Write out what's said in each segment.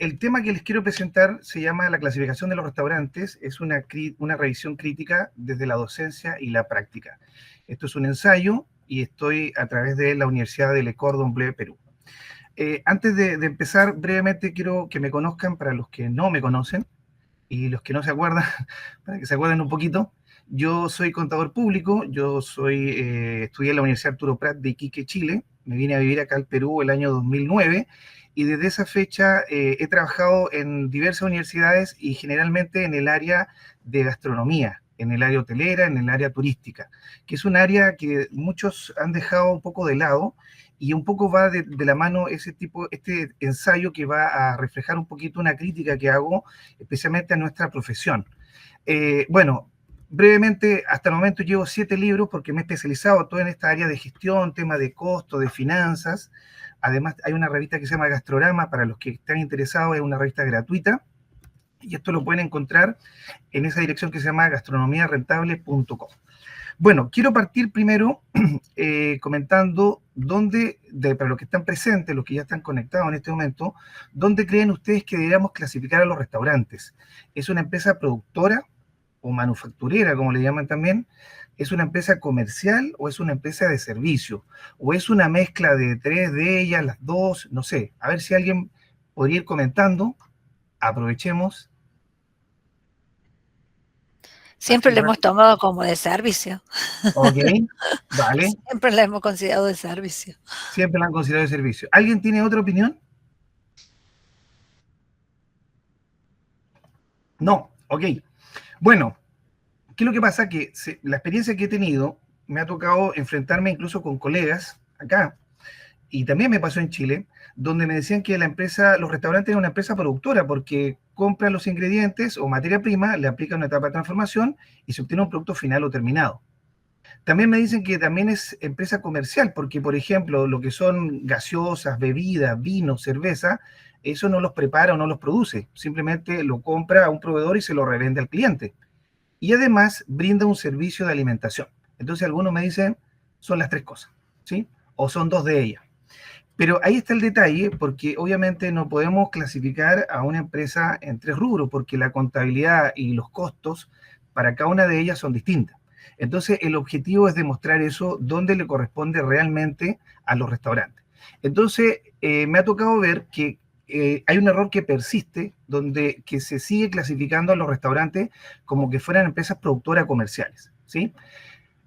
el tema que les quiero presentar se llama la clasificación de los restaurantes. Es una revisión crítica desde la docencia y la práctica. Esto es un ensayo y estoy a través de la Universidad de Le Cordon Bleu, Perú. Antes de empezar, brevemente quiero que me conozcan para los que no me conocen y los que no se acuerdan, para que se acuerden un poquito. Yo soy contador público, estudié en la Universidad Arturo Prat de Iquique, Chile. Me vine a vivir acá al Perú el año 2009 y desde esa fecha he trabajado en diversas universidades y generalmente en el área de gastronomía, en el área hotelera, en el área turística, que es un área que muchos han dejado un poco de lado y un poco va de la mano este ensayo que va a reflejar un poquito una crítica que hago especialmente a nuestra profesión. Bueno, brevemente, hasta el momento llevo 7 libros porque me he especializado todo en esta área de gestión, tema de costo, de finanzas. Además, hay una revista que se llama Gastrorama, para los que están interesados, es una revista gratuita. Y esto lo pueden encontrar en esa dirección que se llama gastronomiarentable.com. Bueno, quiero partir primero comentando para los que están presentes, los que ya están conectados en este momento, ¿dónde creen ustedes que deberíamos clasificar a los restaurantes? ¿Es una empresa productora o manufacturera, como le llaman también? ¿Es una empresa comercial o es una empresa de servicio? ¿O es una mezcla de 3 de ellas, las dos? No sé, a ver si alguien podría ir comentando. Aprovechemos. Siempre lo hemos tomado como de servicio. Ok, vale. Siempre la hemos considerado de servicio. Siempre la han considerado de servicio. ¿Alguien tiene otra opinión? No, ok. Bueno, ¿qué es lo que pasa? Que la experiencia que he tenido me ha tocado enfrentarme incluso con colegas acá, y también me pasó en Chile, donde me decían que los restaurantes eran una empresa productora porque compran los ingredientes o materia prima, le aplican una etapa de transformación y se obtiene un producto final o terminado. También me dicen que también es empresa comercial, porque, por ejemplo, lo que son gaseosas, bebidas, vino, cerveza, eso no los prepara o no los produce, simplemente lo compra a un proveedor y se lo revende al cliente. Y además brinda un servicio de alimentación. Entonces algunos me dicen, son las 3 cosas, ¿sí? O son 2 de ellas. Pero ahí está el detalle, porque obviamente no podemos clasificar a una empresa en 3 rubros, porque la contabilidad y los costos para cada una de ellas son distintas. Entonces, el objetivo es demostrar eso donde le corresponde realmente a los restaurantes. Entonces, me ha tocado ver que hay un error que persiste, que se sigue clasificando a los restaurantes como que fueran empresas productoras comerciales, ¿sí?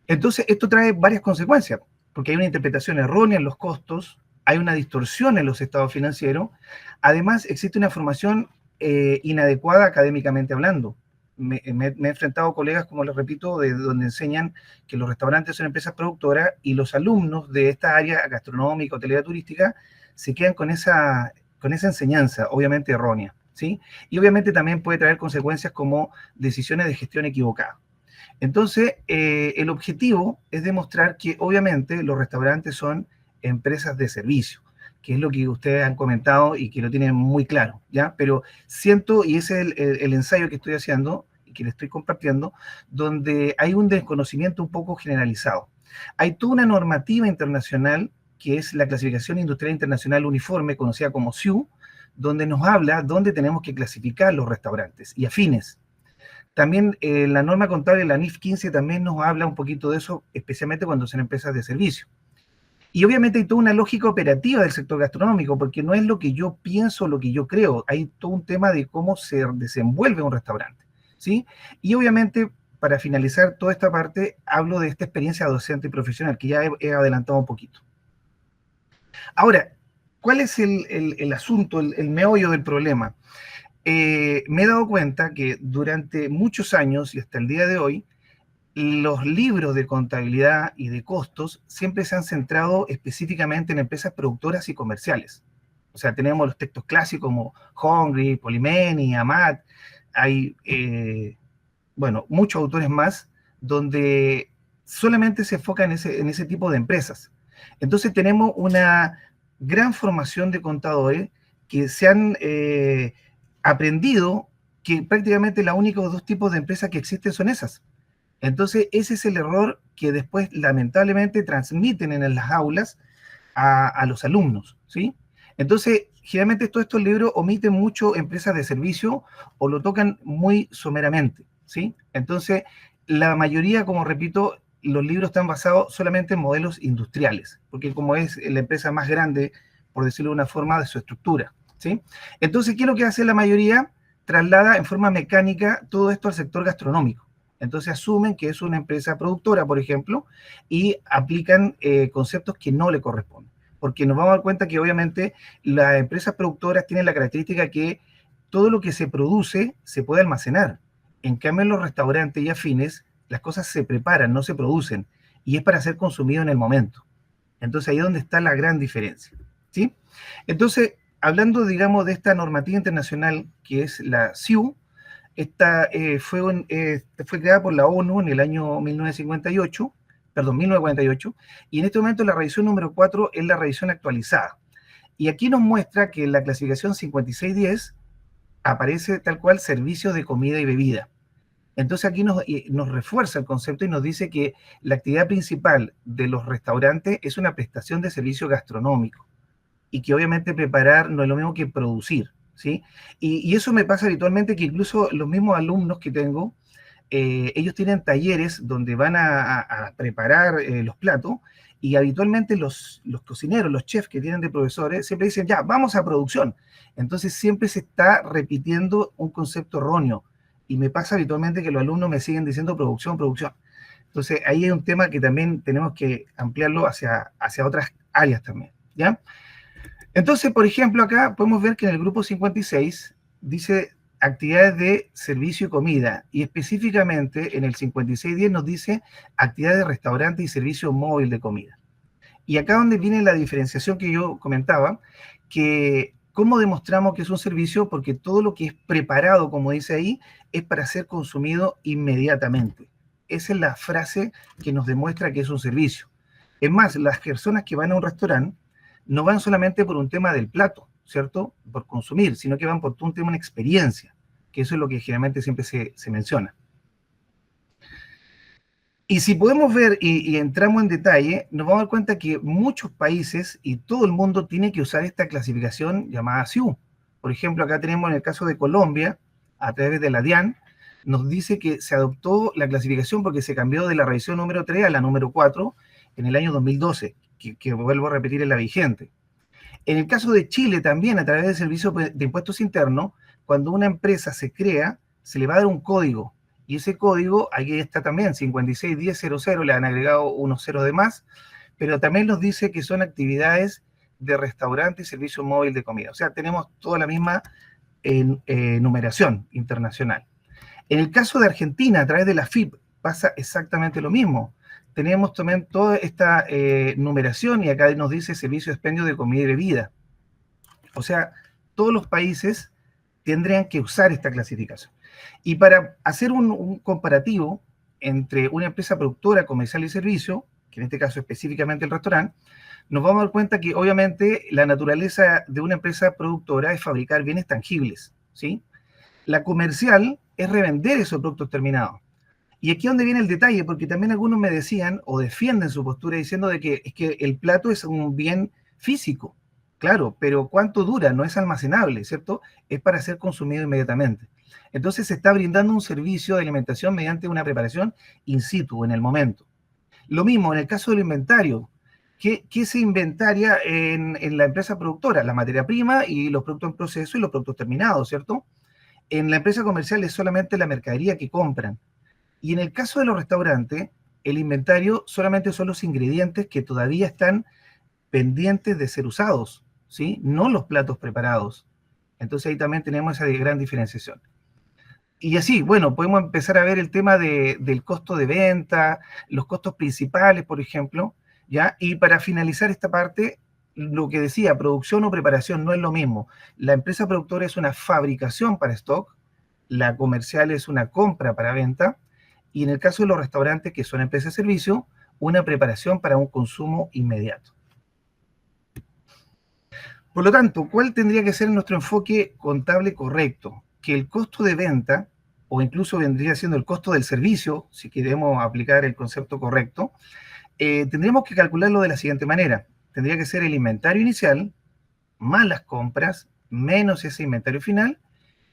Entonces, esto trae varias consecuencias, porque hay una interpretación errónea en los costos, hay una distorsión en los estados financieros, además existe una formación inadecuada académicamente hablando. Me he enfrentado a colegas, como les repito, de donde enseñan que los restaurantes son empresas productoras y los alumnos de esta área gastronómica, hotelera, turística, se quedan con esa enseñanza, obviamente errónea, ¿sí? Y obviamente también puede traer consecuencias como decisiones de gestión equivocadas. Entonces, el objetivo es demostrar que obviamente los restaurantes son empresas de servicio, que es lo que ustedes han comentado y que lo tienen muy claro, ¿ya? Pero siento, y ese es el ensayo que estoy haciendo y que le estoy compartiendo, donde hay un desconocimiento un poco generalizado. Hay toda una normativa internacional que es la Clasificación Industrial Internacional Uniforme, conocida como SIU, donde nos habla dónde tenemos que clasificar los restaurantes y afines. También la norma contable, la NIF 15, también nos habla un poquito de eso, especialmente cuando son empresas de servicio. Y obviamente hay toda una lógica operativa del sector gastronómico, porque no es lo que yo pienso, lo que yo creo, hay todo un tema de cómo se desenvuelve un restaurante, ¿sí? Y obviamente, para finalizar toda esta parte, hablo de esta experiencia docente y profesional, que ya he adelantado un poquito. Ahora, ¿cuál es el asunto, el meollo del problema? Me he dado cuenta que durante muchos años y hasta el día de hoy, los libros de contabilidad y de costos siempre se han centrado específicamente en empresas productoras y comerciales. O sea, tenemos los textos clásicos como Hungry, Polimeni, Amat, hay, bueno, muchos autores más, donde solamente se enfoca en ese tipo de empresas. Entonces tenemos una gran formación de contadores que se han aprendido que prácticamente los únicos 2 tipos de empresas que existen son esas. Entonces, ese es el error que después, lamentablemente, transmiten en las aulas a los alumnos, ¿sí? Entonces, generalmente todos estos libros omiten mucho empresas de servicio o lo tocan muy someramente, ¿sí? Entonces, la mayoría, como repito, los libros están basados solamente en modelos industriales, porque como es la empresa más grande, por decirlo de una forma, de su estructura, ¿sí? Entonces, ¿qué es lo que hace la mayoría? Traslada en forma mecánica todo esto al sector gastronómico. Entonces asumen que es una empresa productora, por ejemplo, y aplican conceptos que no le corresponden. Porque nos vamos a dar cuenta que obviamente las empresas productoras tienen la característica que todo lo que se produce se puede almacenar. En cambio, en los restaurantes y afines, las cosas se preparan, no se producen, y es para ser consumido en el momento. Entonces ahí es donde está la gran diferencia, ¿sí? Entonces, hablando, digamos, de esta normativa internacional que es la SIU, esta fue creada por la ONU en el año 1958, perdón, 1948, y en este momento la revisión número 4 es la revisión actualizada. Y aquí nos muestra que en la clasificación 5610 aparece tal cual servicios de comida y bebida. Entonces aquí nos refuerza el concepto y nos dice que la actividad principal de los restaurantes es una prestación de servicio gastronómico y que obviamente preparar no es lo mismo que producir, ¿sí? Y eso me pasa habitualmente que incluso los mismos alumnos que tengo, ellos tienen talleres donde van a preparar los platos y habitualmente los cocineros, los chefs que tienen de profesores, siempre dicen, ya, vamos a producción. Entonces siempre se está repitiendo un concepto erróneo y me pasa habitualmente que los alumnos me siguen diciendo producción, producción. Entonces ahí hay un tema que también tenemos que ampliarlo hacia otras áreas también, ¿ya? Entonces, por ejemplo, acá podemos ver que en el grupo 56 dice actividades de servicio y comida, y específicamente en el 5610 nos dice actividades de restaurante y servicio móvil de comida. Y acá donde viene la diferenciación que yo comentaba, que cómo demostramos que es un servicio, porque todo lo que es preparado, como dice ahí, es para ser consumido inmediatamente. Esa es la frase que nos demuestra que es un servicio. Es más, las personas que van a un restaurante no van solamente por un tema del plato, ¿cierto? Por consumir, sino que van por un tema de una experiencia, que eso es lo que generalmente siempre se menciona. Y si podemos ver y entramos en detalle, nos vamos a dar cuenta que muchos países y todo el mundo tiene que usar esta clasificación llamada SIU. Por ejemplo, acá tenemos en el caso de Colombia, a través de la DIAN, nos dice que se adoptó la clasificación porque se cambió de la revisión número 3 a la número 4 en el año 2012, que vuelvo a repetir es la vigente. En el caso de Chile también, a través del Servicio de Impuestos Internos, cuando una empresa se crea, se le va a dar un código. Y ese código, aquí está también, 561000, le han agregado unos ceros de más, pero también nos dice que son actividades de restaurante y servicio móvil de comida. O sea, tenemos toda la misma numeración internacional. En el caso de Argentina, a través de la FIP, pasa exactamente lo mismo. Tenemos también toda esta numeración y acá nos dice servicio de expendio de comida y bebida. O sea, todos los países tendrían que usar esta clasificación. Y para hacer un comparativo entre una empresa productora, comercial y servicio, que en este caso específicamente el restaurante, nos vamos a dar cuenta que obviamente la naturaleza de una empresa productora es fabricar bienes tangibles, ¿sí? La comercial es revender esos productos terminados. Y aquí es donde viene el detalle, porque también algunos me decían o defienden su postura diciendo de que es que el plato es un bien físico. Claro, pero ¿cuánto dura? No es almacenable, ¿cierto? Es para ser consumido inmediatamente. Entonces se está brindando un servicio de alimentación mediante una preparación in situ, en el momento. Lo mismo en el caso del inventario. ¿Qué se inventaria en la empresa productora? La materia prima y los productos en proceso y los productos terminados, ¿cierto? En la empresa comercial es solamente la mercadería que compran. Y en el caso de los restaurantes, el inventario solamente son los ingredientes que todavía están pendientes de ser usados, ¿sí? No los platos preparados. Entonces ahí también tenemos esa gran diferenciación. Y así, bueno, podemos empezar a ver el tema del costo de venta, los costos principales, por ejemplo, ¿ya? Y para finalizar esta parte, lo que decía, producción o preparación no es lo mismo. La empresa productora es una fabricación para stock, la comercial es una compra para venta, y en el caso de los restaurantes, que son empresas de servicio, una preparación para un consumo inmediato. Por lo tanto, ¿cuál tendría que ser nuestro enfoque contable correcto? Que el costo de venta, o incluso vendría siendo el costo del servicio, si queremos aplicar el concepto correcto, tendríamos que calcularlo de la siguiente manera. Tendría que ser el inventario inicial más las compras, menos ese inventario final,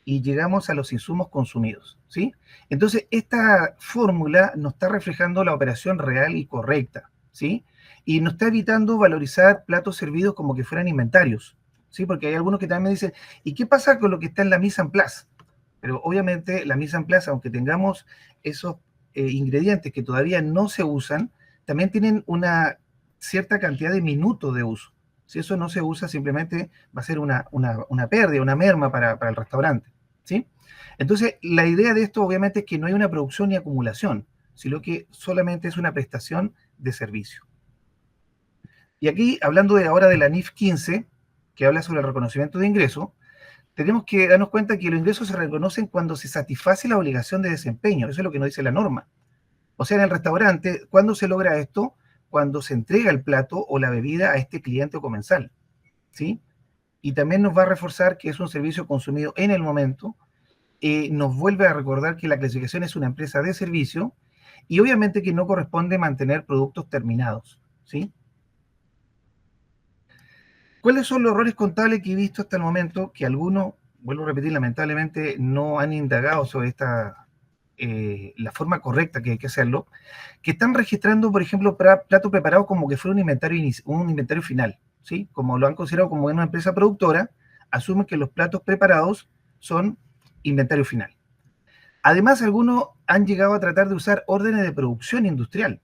y llegamos a los insumos consumidos, ¿sí? Entonces, esta fórmula nos está reflejando la operación real y correcta, ¿sí? Y nos está evitando valorizar platos servidos como que fueran inventarios, ¿sí? Porque hay algunos que también me dicen, ¿y qué pasa con lo que está en la mise en place? Pero obviamente la mise en place, aunque tengamos esos ingredientes que todavía no se usan, también tienen una cierta cantidad de minutos de uso. Si eso no se usa, simplemente va a ser una pérdida, una merma para el restaurante, ¿sí? Entonces, la idea de esto obviamente es que no hay una producción ni acumulación, sino que solamente es una prestación de servicio. Y aquí, hablando ahora de la NIF 15, que habla sobre el reconocimiento de ingresos, tenemos que darnos cuenta que los ingresos se reconocen cuando se satisface la obligación de desempeño. Eso es lo que nos dice la norma. O sea, en el restaurante, ¿cuándo se logra esto? Cuando se entrega el plato o la bebida a este cliente o comensal, ¿sí? Y también nos va a reforzar que es un servicio consumido en el momento, nos vuelve a recordar que la clasificación es una empresa de servicio y obviamente que no corresponde mantener productos terminados, ¿sí? ¿Cuáles son los errores contables que he visto hasta el momento? Que algunos, vuelvo a repetir, lamentablemente no han indagado sobre la forma correcta que hay que hacerlo, que están registrando, por ejemplo, platos preparados como que fuera un inventario final, ¿sí? Como lo han considerado como una empresa productora, asumen que los platos preparados son inventario final. Además, algunos han llegado a tratar de usar órdenes de producción industrial.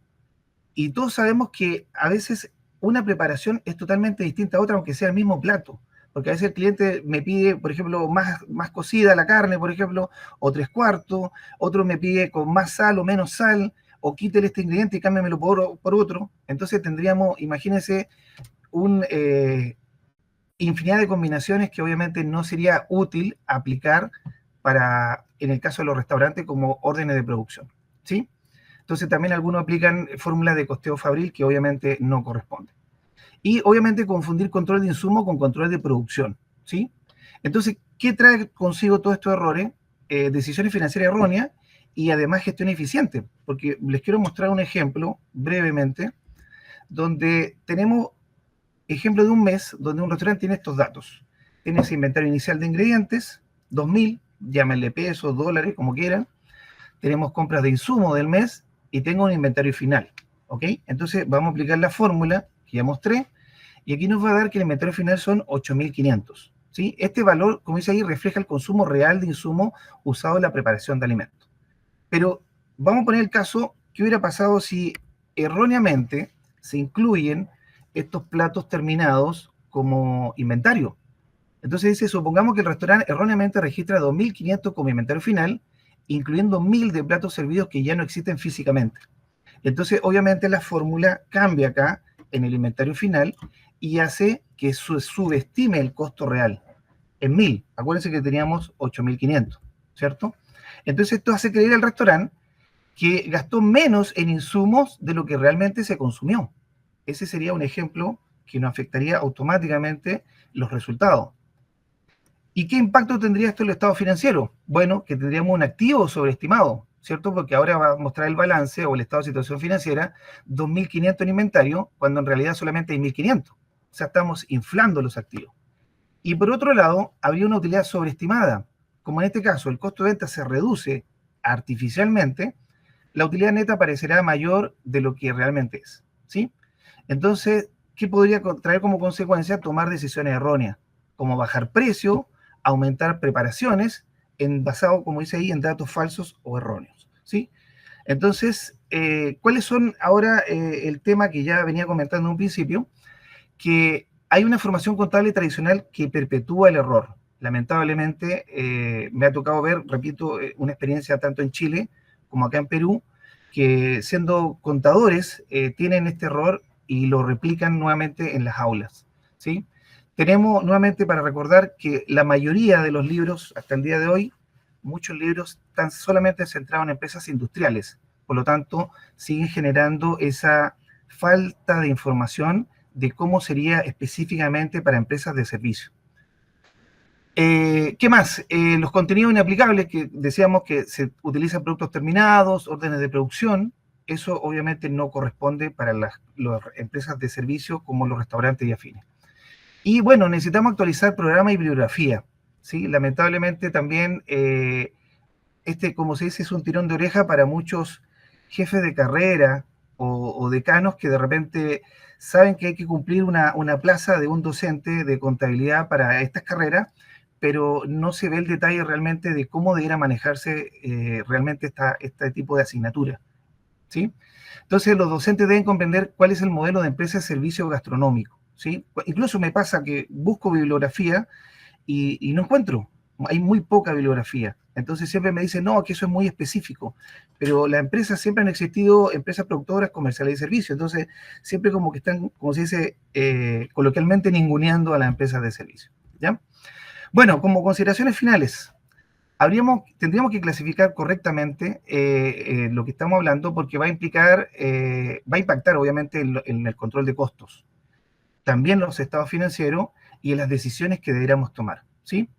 Y todos sabemos que a veces una preparación es totalmente distinta a otra, aunque sea el mismo plato. Porque a veces el cliente me pide, por ejemplo, más cocida la carne, por ejemplo, o 3/4, otro me pide con más sal o menos sal, o quítele este ingrediente y cámbiamelo por otro. Entonces tendríamos, imagínense, un infinidad de combinaciones que obviamente no sería útil aplicar para, en el caso de los restaurantes, como órdenes de producción, ¿sí? Entonces también algunos aplican fórmulas de costeo fabril que obviamente no corresponden. Y obviamente confundir control de insumo con control de producción, ¿sí? Entonces, ¿qué trae consigo todos estos errores? Decisiones financieras erróneas y además gestión eficiente, porque les quiero mostrar un ejemplo brevemente, donde tenemos ejemplo de un mes donde un restaurante tiene estos datos. Tiene ese inventario inicial de ingredientes, 2.000, llámenle pesos, dólares, como quieran. Tenemos compras de insumo del mes y tengo un inventario final, ¿ok? Entonces vamos a aplicar la fórmula que ya mostré y aquí nos va a dar que el inventario final son 8.500, ¿sí? Este valor, como dice ahí, refleja el consumo real de insumo usado en la preparación de alimentos. Pero vamos a poner el caso, ¿qué hubiera pasado si erróneamente se incluyen estos platos terminados como inventario? Entonces dice, supongamos que el restaurante erróneamente registra 2.500 como inventario final, incluyendo 1.000 de platos servidos que ya no existen físicamente. Entonces, obviamente, la fórmula cambia acá en el inventario final y hace que subestime el costo real en 1.000. Acuérdense que teníamos 8.500, ¿cierto? Entonces, esto hace creer al restaurante que gastó menos en insumos de lo que realmente se consumió. Ese sería un ejemplo que nos afectaría automáticamente los resultados. ¿Y qué impacto tendría esto en el estado financiero? Bueno, que tendríamos un activo sobreestimado, ¿cierto? Porque ahora va a mostrar el balance o el estado de situación financiera, 2.500 en inventario, cuando en realidad solamente hay 1.500. O sea, estamos inflando los activos. Y por otro lado, habría una utilidad sobreestimada. Como en este caso el costo de venta se reduce artificialmente, la utilidad neta parecerá mayor de lo que realmente es, ¿sí? Entonces, ¿qué podría traer como consecuencia? Tomar decisiones erróneas, como bajar precio, aumentar preparaciones, basado, como dice ahí, en datos falsos o erróneos, ¿sí? Entonces, ¿cuáles son ahora el tema que ya venía comentando en un principio? Que hay una formación contable tradicional que perpetúa el error. Lamentablemente, me ha tocado ver, repito, una experiencia tanto en Chile como acá en Perú, que siendo contadores tienen este error y lo replican nuevamente en las aulas, ¿sí? Tenemos nuevamente para recordar que la mayoría de los libros hasta el día de hoy, muchos libros están solamente centrados en empresas industriales, por lo tanto siguen generando esa falta de información de cómo sería específicamente para empresas de servicio. ¿Qué más? Los contenidos inaplicables, que decíamos que se utilizan productos terminados, órdenes de producción, eso obviamente no corresponde para las empresas de servicio como los restaurantes y afines. Y bueno, necesitamos actualizar programa y bibliografía, ¿sí? Lamentablemente también, como se dice, es un tirón de oreja para muchos jefes de carrera o decanos que de repente saben que hay que cumplir una plaza de un docente de contabilidad para estas carreras, pero no se ve el detalle realmente de cómo debiera manejarse realmente este tipo de asignatura, ¿sí? Entonces, los docentes deben comprender cuál es el modelo de empresa de servicio gastronómico, ¿sí? Incluso me pasa que busco bibliografía y no encuentro, hay muy poca bibliografía. Entonces siempre me dicen, no, que eso es muy específico, pero las empresas siempre han existido, empresas productoras, comerciales y servicios, entonces siempre como que están, como se dice coloquialmente, ninguneando a las empresas de servicio, ¿ya? Bueno, como consideraciones finales, tendríamos que clasificar correctamente lo que estamos hablando porque va a impactar obviamente en el control de costos, también los estados financieros y en las decisiones que deberíamos tomar, ¿sí?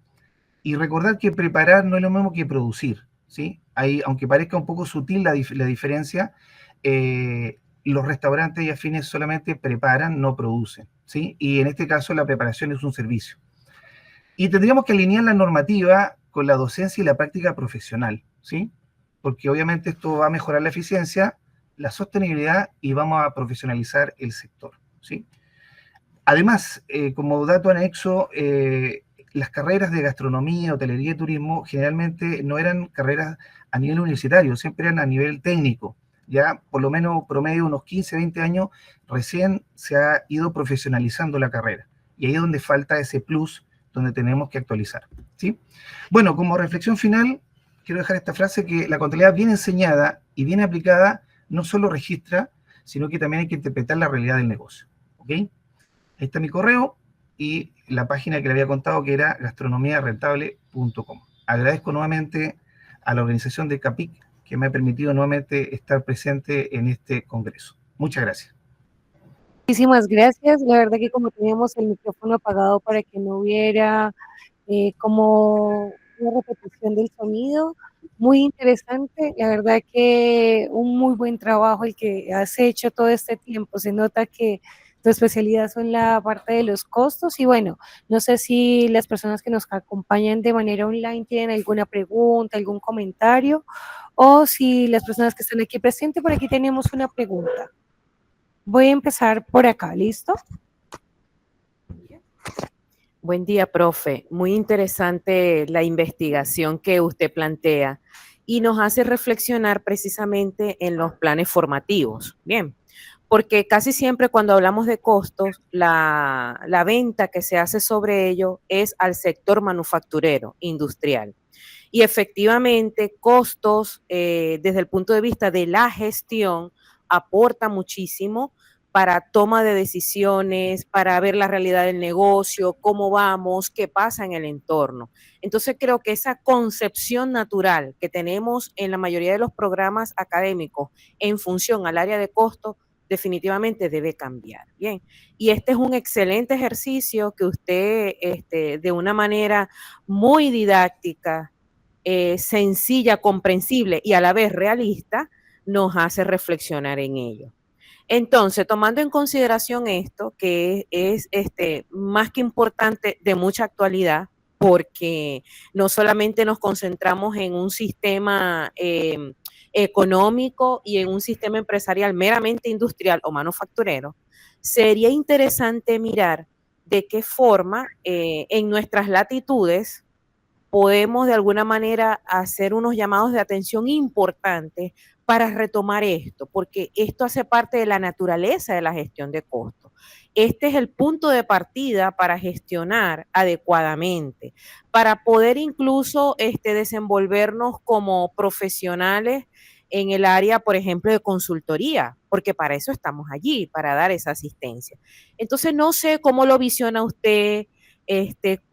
Y recordar que preparar no es lo mismo que producir, ¿sí? Ahí, aunque parezca un poco sutil la diferencia, los restaurantes y afines solamente preparan, no producen, ¿sí? Y en este caso la preparación es un servicio. Y tendríamos que alinear la normativa con la docencia y la práctica profesional, ¿sí? Porque obviamente esto va a mejorar la eficiencia, la sostenibilidad y vamos a profesionalizar el sector, ¿sí? Además, como dato anexo, las carreras de gastronomía, hotelería y turismo generalmente no eran carreras a nivel universitario, siempre eran a nivel técnico. Ya por lo menos promedio unos 15, 20 años, recién se ha ido profesionalizando la carrera. Y ahí es donde falta ese plus, donde tenemos que actualizar, ¿sí? Bueno, como reflexión final, quiero dejar esta frase que la contabilidad bien enseñada y bien aplicada no solo registra, sino que también hay que interpretar la realidad del negocio, ¿ok? Ahí está mi correo y la página que le había contado que era gastronomiarentable.com. Agradezco nuevamente a la organización de CAPIC que me ha permitido nuevamente estar presente en este congreso. Muchas gracias. Muchísimas gracias. La verdad que como teníamos el micrófono apagado para que no hubiera como una repetición del sonido, muy interesante. La verdad que un muy buen trabajo el que has hecho todo este tiempo. Se nota que tu especialidad son la parte de los costos y bueno, no sé si las personas que nos acompañan de manera online tienen alguna pregunta, algún comentario o si las personas que están aquí presentes, por aquí tenemos una pregunta. Voy a empezar por acá, ¿listo? Buen día, profe. Muy interesante la investigación que usted plantea y nos hace reflexionar precisamente en los planes formativos. Bien, porque casi siempre cuando hablamos de costos, la venta que se hace sobre ello es al sector manufacturero, industrial. Y efectivamente, costos desde el punto de vista de la gestión aporta muchísimo para toma de decisiones, para ver la realidad del negocio, cómo vamos, qué pasa en el entorno. Entonces creo que esa concepción natural que tenemos en la mayoría de los programas académicos en función al área de costo definitivamente debe cambiar. Bien, y este es un excelente ejercicio que usted de una manera muy didáctica, sencilla, comprensible y a la vez realista, nos hace reflexionar en ello. Entonces, tomando en consideración esto, que es más que importante, de mucha actualidad, porque no solamente nos concentramos en un sistema económico y en un sistema empresarial meramente industrial o manufacturero, sería interesante mirar de qué forma en nuestras latitudes podemos de alguna manera hacer unos llamados de atención importantes para retomar esto, porque esto hace parte de la naturaleza de la gestión de costos. Este es el punto de partida para gestionar adecuadamente, para poder incluso desenvolvernos como profesionales en el área, por ejemplo, de consultoría, porque para eso estamos allí, para dar esa asistencia. Entonces, no sé cómo lo visiona usted,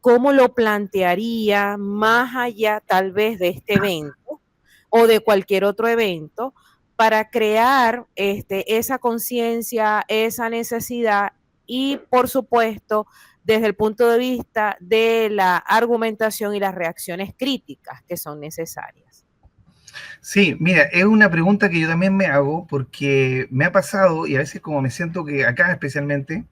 cómo lo plantearía más allá tal vez de este evento o de cualquier otro evento para crear esa conciencia, esa necesidad y por supuesto desde el punto de vista de la argumentación y las reacciones críticas que son necesarias. Sí, mira, es una pregunta que yo también me hago porque me ha pasado y a veces como me siento que acá especialmente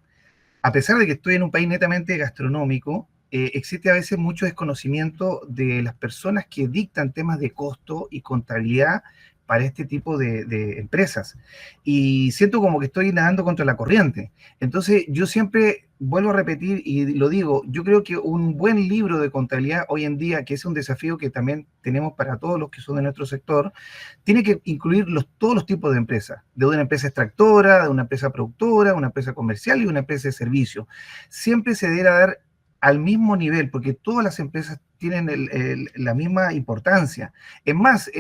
a pesar de que estoy en un país netamente gastronómico, existe a veces mucho desconocimiento de las personas que dictan temas de costo y contabilidad para este tipo de empresas. Y siento como que estoy nadando contra la corriente. Entonces, yo siempre vuelvo a repetir y lo digo, yo creo que un buen libro de contabilidad hoy en día, que es un desafío que también tenemos para todos los que son de nuestro sector, tiene que incluir todos los tipos de empresas, de una empresa extractora, de una empresa productora, una empresa comercial y una empresa de servicio. Siempre se debe dar al mismo nivel, porque todas las empresas tienen la misma importancia. Es más,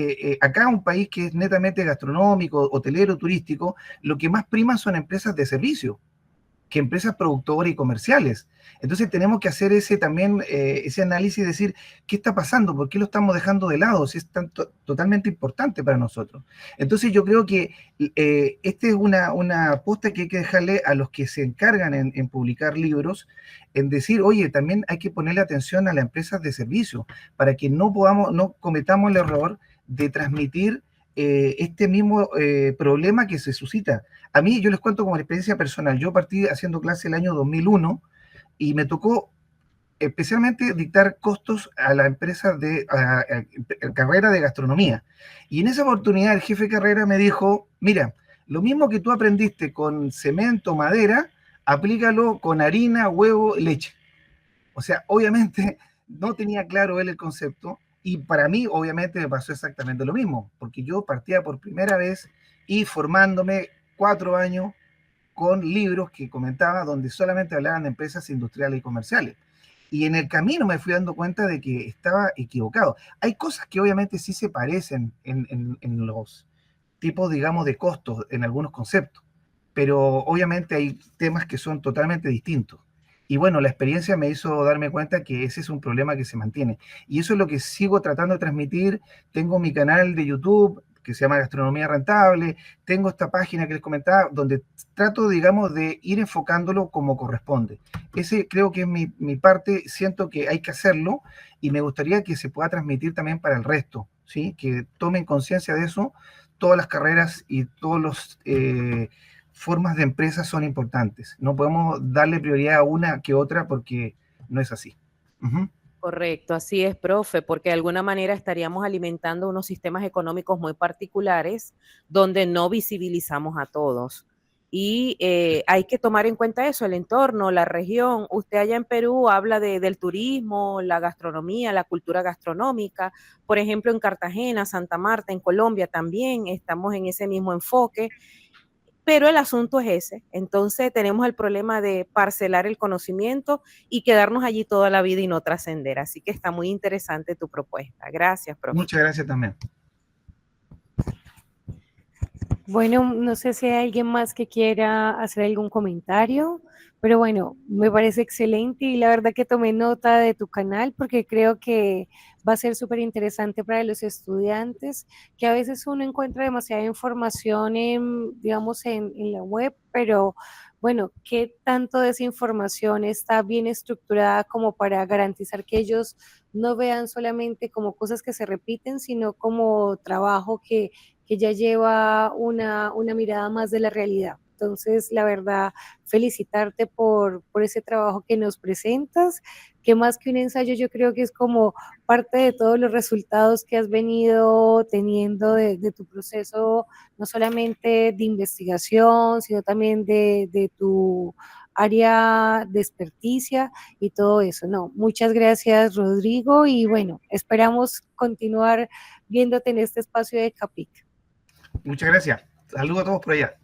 acá un país que es netamente gastronómico, hotelero, turístico, lo que más prima son empresas de servicio que empresas productoras y comerciales. Entonces tenemos que hacer ese análisis y decir, ¿qué está pasando? ¿Por qué lo estamos dejando de lado? Si es totalmente importante para nosotros. Entonces yo creo que esta es una aposta que hay que dejarle a los que se encargan en publicar libros, en decir, oye, también hay que ponerle atención a las empresas de servicio, para que no cometamos el error de transmitir este mismo problema que se suscita. A mí, yo les cuento como experiencia personal, yo partí haciendo clase el año 2001 y me tocó especialmente dictar costos a la empresa de carrera de gastronomía. Y en esa oportunidad el jefe de carrera me dijo, mira, lo mismo que tú aprendiste con cemento, madera, aplícalo con harina, huevo, leche. O sea, obviamente no tenía claro él el concepto, y para mí obviamente me pasó exactamente lo mismo, porque yo partía por primera vez y formándome 4 años con libros que comentaba donde solamente hablaban de empresas industriales y comerciales. Y en el camino me fui dando cuenta de que estaba equivocado. Hay cosas que obviamente sí se parecen en los tipos, digamos, de costos en algunos conceptos, pero obviamente hay temas que son totalmente distintos. Y bueno, la experiencia me hizo darme cuenta que ese es un problema que se mantiene. Y eso es lo que sigo tratando de transmitir. Tengo mi canal de YouTube que se llama Gastronomía Rentable. Tengo esta página que les comentaba, donde trato, digamos, de ir enfocándolo como corresponde. Ese creo que es mi parte. Siento que hay que hacerlo y me gustaría que se pueda transmitir también para el resto, ¿sí? Que tomen conciencia de eso. Todas las carreras y todos los formas de empresas son importantes. No podemos darle prioridad a una que otra porque no es así. Uh-huh. Correcto, así es, profe, porque de alguna manera estaríamos alimentando unos sistemas económicos muy particulares donde no visibilizamos a todos. Y hay que tomar en cuenta eso, el entorno, la región. Usted allá en Perú habla del turismo, la gastronomía, la cultura gastronómica. Por ejemplo, en Cartagena, Santa Marta, en Colombia también estamos en ese mismo enfoque. Pero el asunto es ese. Entonces tenemos el problema de parcelar el conocimiento y quedarnos allí toda la vida y no trascender. Así que está muy interesante tu propuesta. Gracias, profe. Muchas gracias también. Bueno, no sé si hay alguien más que quiera hacer algún comentario, pero bueno, me parece excelente y la verdad que tomé nota de tu canal porque creo que va a ser súper interesante para los estudiantes, que a veces uno encuentra demasiada información digamos, en la web, pero bueno, ¿qué tanto de esa información está bien estructurada como para garantizar que ellos no vean solamente como cosas que se repiten, sino como trabajo que ya lleva una mirada más de la realidad? Entonces, la verdad, felicitarte por ese trabajo que nos presentas, que más que un ensayo yo creo que es como parte de todos los resultados que has venido teniendo de tu proceso, no solamente de investigación, sino también de tu área de experticia y todo eso. No, muchas gracias, Rodrigo, y bueno, esperamos continuar viéndote en este espacio de CAPIC. Muchas gracias. Saludos a todos por allá.